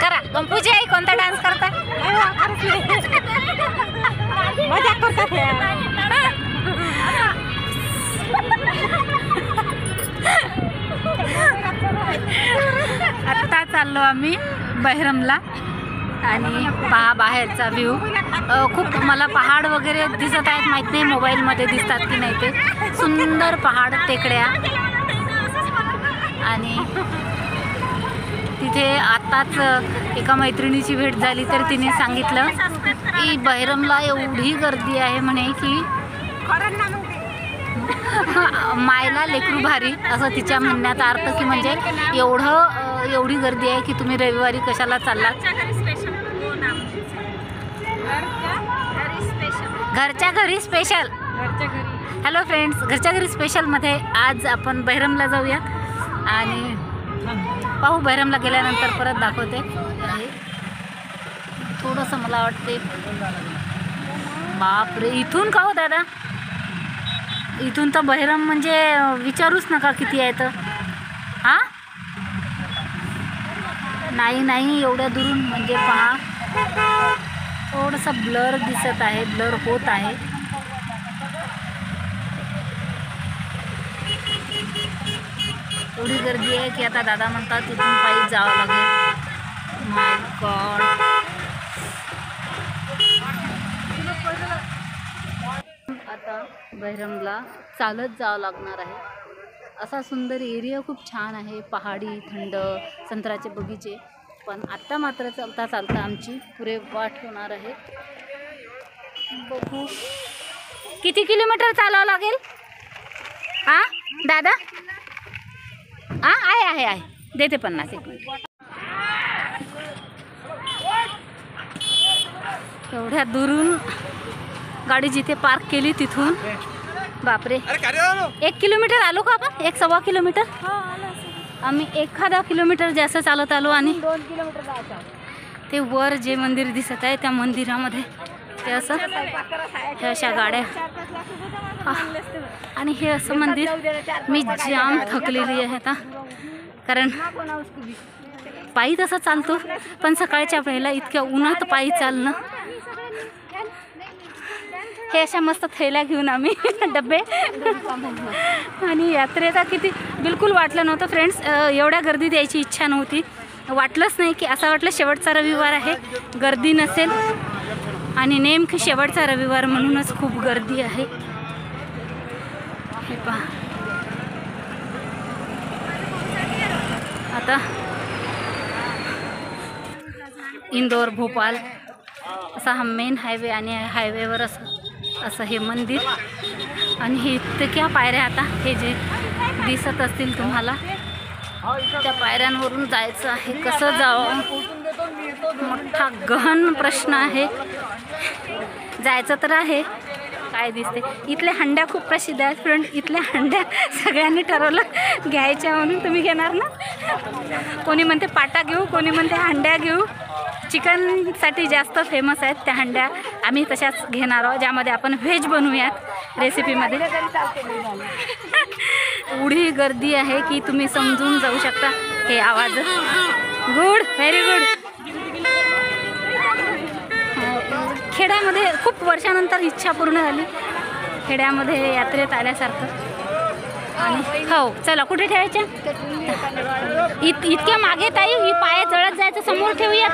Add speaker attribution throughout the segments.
Speaker 1: करा गंपूची आई कोणता डान्स करता? मजा करतात आता चाललो आम्ही बहिरमला आणि पहा बाहेरचा व्ह्यू खूप मला पहाड वगैरे दिसत आहेत, माहीत नाही मोबाईलमध्ये दिसतात की नाही ते. सुंदर पहाड टेकड्या आणि तिथे आताच एका मैत्रिणीची भेट झाली तर तिने सांगितलं की बहिरमला एवढी गर्दी आहे म्हणे की मायला लेकरू भारी, असं तिच्या म्हणण्याचा अर्थ की म्हणजे एवढी गर्दी आहे की तुम्ही रविवारी कशाला चाललात. घरच्या घरी स्पेशल. हॅलो फ्रेंड्स, घरच्या घरी स्पेशलमध्ये आज आपण बहिरमला जाऊयात आणि पाहू बहिरमला गेल्यानंतर परत दाखवते. थोडंसं मला वाटते बापरे, इथून का हो दादा, इथून तर बहिरम म्हणजे विचारूच नका किती आहे तर. हां नाही एवढ्या दुरून म्हणजे पहा थोडंसं ब्लर दिसत आहे, ब्लर होत आहे. एवढी गर्दी आहे की आता दादा म्हणतात तिथून पायी जावं लागेल. माय गॉड. आता बहिरमला चालत जावं लागणार आहे. असा सुंदर एरिया खूप छान आहे, पहाडी, थंड, संत्र्याचे बगीचे. पण आत्ता मात्र चालता चालता आमची पुरे वाट होणार आहे. बघू किती किलोमीटर चालावं लागेल. हां दादा, हां आहे देते 50 एक मिनिट. एवढ्या दुरून गाडी जिथे पार्क केली तिथून बापरे 1 किलोमीटर आलो का आपण, 1-1.25 किलोमीटर. आम्ही 1 किलोमीटर जास्त चालत आलो आणि
Speaker 2: 2 किलोमीटर जायचं.
Speaker 1: ते वर जे मंदिर दिसत आहे त्या मंदिरामध्ये ते असं हे अशा गाड्या आणि हे असं मंदिर. मी जाम थकलेली आहे आता, कारण पायी तसं चालतो पण सकाळच्या वेळेला इतक्या उन्हात पायी चालणं. हे अशा मस्त थैल्या घेऊन आम्ही डबे आणि यात्रेचा किती बिलकुल वाटलं नव्हतं फ्रेंड्स. एवढ्या गर्दीत यायची इच्छा नव्हती, वाटलंच नाही की असं वाटलं शेवटचा रविवार आहे गर्दी नसेल आणि नेमकी शेवटचा रविवार म्हणूनच खूप गर्दी आहे. हे पहा आता इंदोर भोपाळ असा हा मेन हायवे आणि हायवेवर असं हे मंदिर आणि हे इतक्या पायऱ्या. आता हे जे दिसत असतील तुम्हाला त्या पायऱ्यांवरून जायचं आहे. कसं जावं मोठा गहन प्रश्न आहे. जायचं तर आहे, काय दिसते. इथल्या हंड्या खूप प्रसिद्ध आहेत फ्रेंड. इथल्या हंड्या सगळ्यांनी ठरवलं घ्यायच्या म्हणून. तुम्ही घेणार ना? कोणी म्हणते पाटा घेऊ, कोणी म्हणते हंड्या घेऊ. चिकनसाठी जास्त फेमस आहेत त्या हंड्या. आम्ही तशाच घेणार आहोत ज्यामध्ये आपण व्हेज बनवूयात रेसिपीमध्ये. एवढी गर्दी आहे की तुम्ही समजून जाऊ शकता. हे आवाज गुड, व्हेरी गुड. खेड्यामध्ये खूप वर्षानंतर इच्छा पूर्ण झाली, खेड्यामध्ये यात्रेत आल्यासारखं. आणि हो चला कुठे ठेवायच्या? इतक्या मागे ताई, ही पाय जळत जायचं, समोर ठेवूया.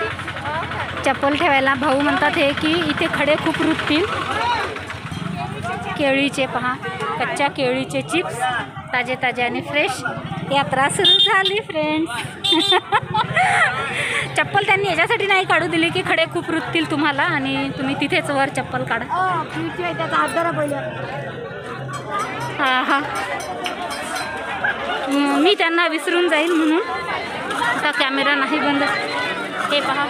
Speaker 1: चप्पल ठेवायला भाऊ म्हणतात हे की इथे खडे खूप रुततील. केळीचे पहा, कच्च्या केळीचे चिप्स ताजे ताजे आणि फ्रेश. यात्रा सुरू झाली फ्रेंड्स. चप्पल त्यांनी याच्यासाठी नाही काढू दिली की खडे खूप रुततील तुम्हाला आणि तुम्ही तिथेच वर चप्पल काढा. हां हां, मी त्यांना विसरून जाईल म्हणून आता कॅमेरा नाही बंद. हे पहा,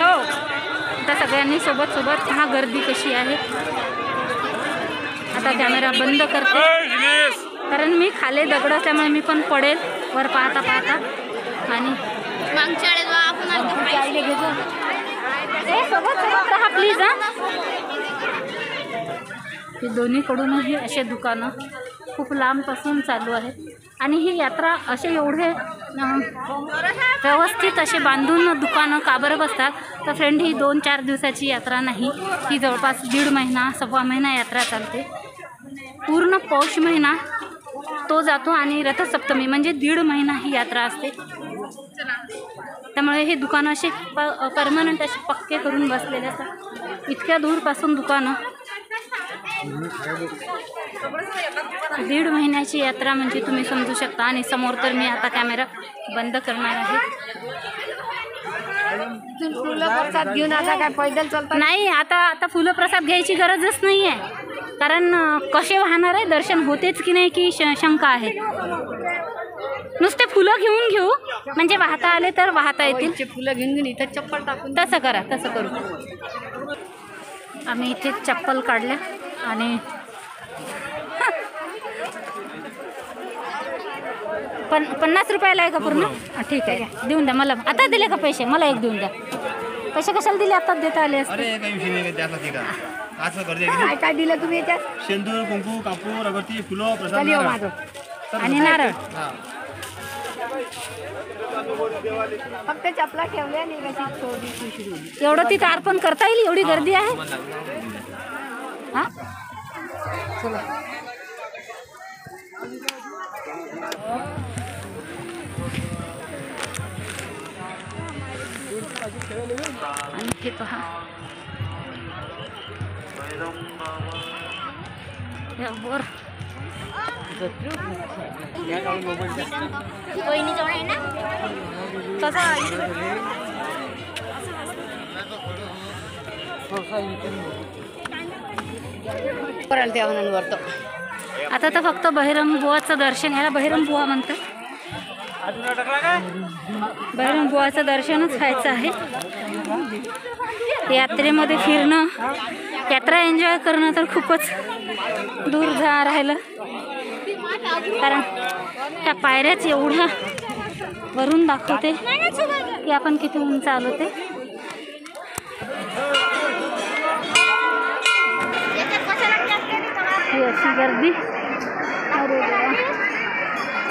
Speaker 1: हो आता सगळ्यांनी सोबत सोबत. पहा गर्दी कशी आहे. आता कॅमेरा बंद करते कारण मी खाली दगड असल्यामुळे मी पण पडेल वर पाहता पाहता. आणि सोबत सोबत राहा प्लीज. हां, हे दोन्हीकडूनही असे दुकानं खूप लांबपासून चालू आहे आणि ही यात्रा असे एवढे व्यवस्थित असे बांधून दुकानं का बरं बसतात. तर फ्रेंड, ही 2-4 दिवसाची यात्रा नाही, ही जवळपास 1.5 महिना 1.25 महिना यात्रा चालते. पूर्ण पौष महिना तो जातो आणि रथसप्तमी म्हणजे 1.5 महिना ही यात्रा असते. त्यामुळे हे दुकानं असे परमनंट असे पक्के करून बसलेले असतात. इतक्या दूरपासून दुकानं. 1.5 महिन्याची यात्रा म्हणजे तुम्ही समजू शकता. आणि समोर तर मी आता कॅमेरा बंद करणार आहे.
Speaker 2: फुलं प्रसाद घेऊन आता काय पैदल चालतात?
Speaker 1: नाही, आता फुलं प्रसाद घ्यायची गरजच नाही आहे. कारण कसे वाहणार आहे, दर्शन होतेच की नाही की शंका आहे. नुसते फुलं घेऊ म्हणजे वाहता आले तर वाहता येतील.
Speaker 2: फुलं घेऊन इथं चप्पल टाकून
Speaker 1: तसं करा, तसं करू. आम्ही इथे चप्पल काढल्या आणि 50 रुपयाला आहे का पूर्ण? ठीक आहे, देऊन द्या मला. आता दिले का पैसे? मला एक देऊन द्या. पैसे कशाला दिले? आताच देता आले असते.
Speaker 3: अरे काही विषय नाही त्यासाठी का असं करते.
Speaker 2: काय दिलं तुम्ही याच्यात?
Speaker 3: शेंदूर, कुंकू, कापूर, अगरबत्ती, फुलं, प्रसाद
Speaker 2: माझं
Speaker 1: आणि नारळ.
Speaker 2: फक्त चपला ठेवल्या नाही कशी थोडी.
Speaker 1: एवढं तिथं अर्पण करता येईल? एवढी गर्दी आहे. हां, आणि हे पहा, वर
Speaker 2: वहिनीजवळ आहे ना तसा.
Speaker 1: आता तर फक्त बहिरम बुवाचं दर्शन, याला बहिरम बुवा म्हणतात. बहिरम बुवाचं दर्शनच व्हायचं आहे. यात्रेमध्ये फिरणं, यात्रा एन्जॉय करणं तर खूपच दूर जा राहिलं. कारण त्या पायऱ्याच एवढ्या वरून दाखवते की आपण किती उंच आलो ते. ही अशी गर्दी. अरे देवा.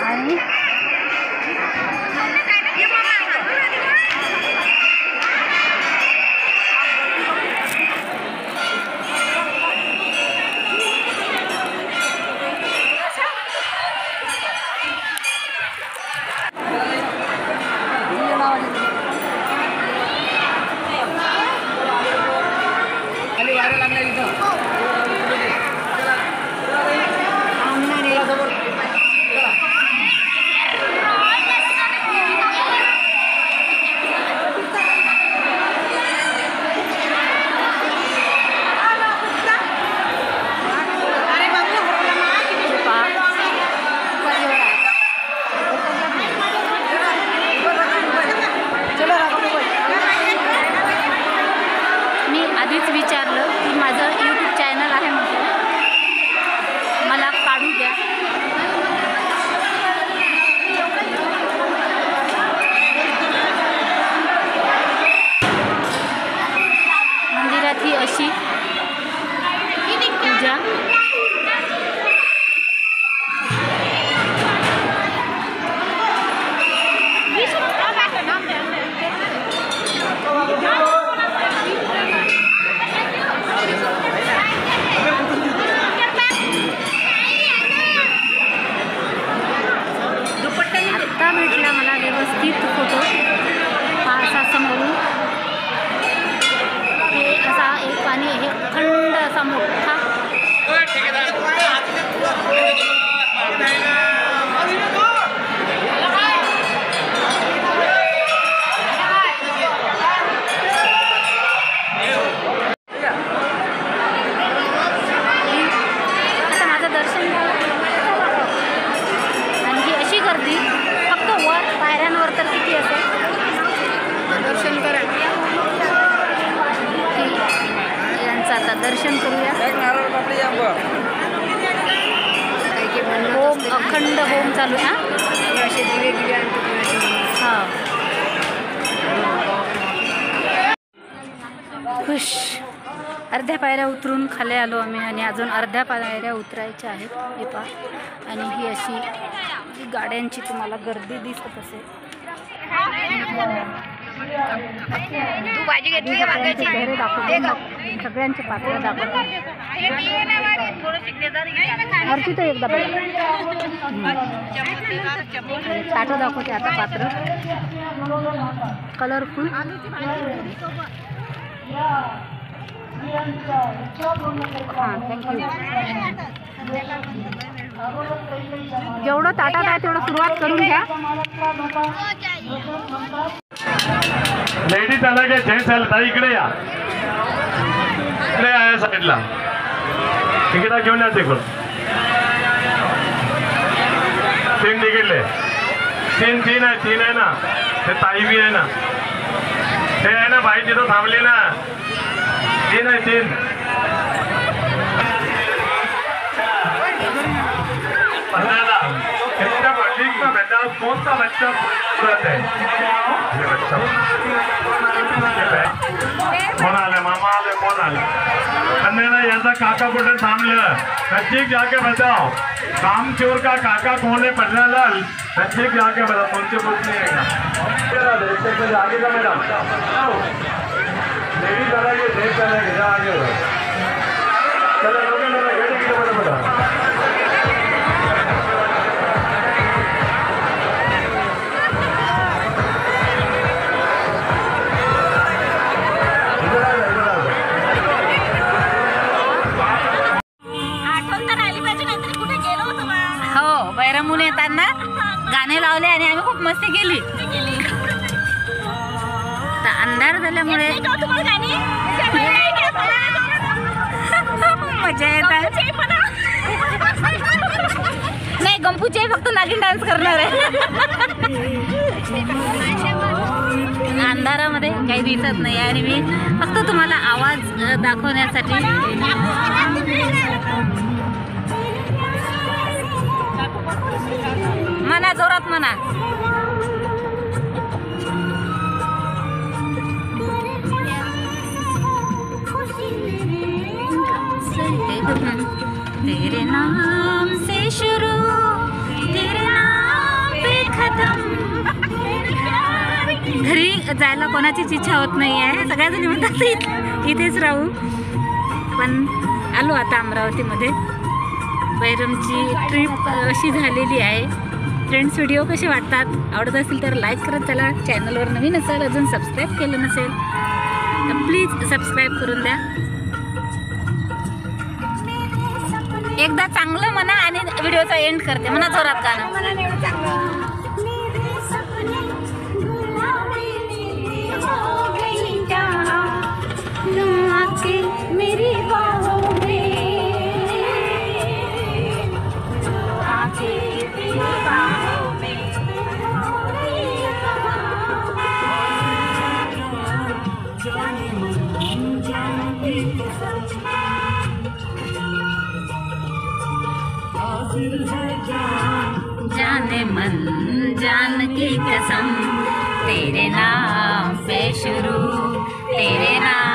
Speaker 1: आणि विचारलं की माझं यूट्यूब चॅनल आहे म्हटलं, मला काढू द्या. मंदिरात ही अशी पूजा. आत्ता भेटला मला व्यवस्थित फोटो. हा असा समोरून हे असा एक आणि हे अखंड असा मोठा आता माझं दर्शन झालं. आणि ही अशी गर्दी फक्त वर पायऱ्यांवर तर किती असेल. दर्शन करा. यांचं आता दर्शन करूया. होम, अखंड होम चालू आहे.
Speaker 2: असे दिवे दिवे
Speaker 1: हां, खुश. अर्ध्या पायऱ्या उतरून खाली आलो आम्ही आणि अजून अर्ध्या पायऱ्या उतरायच्या आहेत हे पहा. आणि ही अशी गाड्यांची तुम्हाला गर्दी दिसत असेल.
Speaker 2: तू भाजी घेतली का वांग्याची?
Speaker 1: चेहरे दाखवतो, सगळ्यांचे पात्र दाखवतो. वरती तर एकदा बघा ताटं दाखवते आता पात्र कलरफुल. हां थँक्यू. जेवढं ताटात आहे तेवढं सुरुवात करून घ्या.
Speaker 4: लेडीज अलग आहे, जेंट्स अलग आहे. इकडे या, इकडे आहे साईडला. तिकीट घेऊन या तिकडून. 3 तिकीटले 3 आहे ना. ते ताई बी आहे ना, ते आहे ना बाई तिथं थांबली ना. 3 आहे 3. कितना पब्लिक में बेटा कौन सा बच्चा खूबसूरत है? ये बच्चा कोण आले? मामा आले? कोण आले? कन्या यांचा काका कुठे थांबलं? नजीक जाके बताओ. काम चोर का काका कौन है? पन्नालाल. नजीक जाके बताओ. तुमसे पूछने है का आगे का मैडम लेडीज अलग है, जेंट्स अलग है. आगे चलो लोग बता.
Speaker 1: हो बैरमून येताना गाणे लावले आणि आम्ही खूप मस्ती केली. तर अंधार झाल्यामुळे मजा येत आहे. नाही गंपूचे फक्त नागिन डान्स करणार आहे. अंधारामध्ये काही दिसत नाही आणि मी फक्त तुम्हाला आवाज दाखवण्यासाठी म्हणा जोरात म्हणा. तेरे नाम से शुरू तेरे नाम पे खतम. घरी जायला कोणाचीच इच्छा होत नाही आहे. सगळ्याजणी म्हणतात इथेच राहू. पण आलो आता अमरावतीमध्ये. बैरमची ट्रिप अशी झालेली आहे. फ्रेंड्स व्हिडिओ कसे वाटतात? आवडत असतील तर लाईक करत चला. चॅनलवर नवीन असेल अजून सबस्क्राईब केलं नसेल तर प्लीज सबस्क्राईब करून द्या. एकदा चांगलं म्हणा आणि व्हिडिओचा एंड करते. म्हणा जोरात गाणं. मेरी बाहों में आके तेरी बाहों में जाने मन जान की कसम तेरे नाम पे शुरू तेरे नाम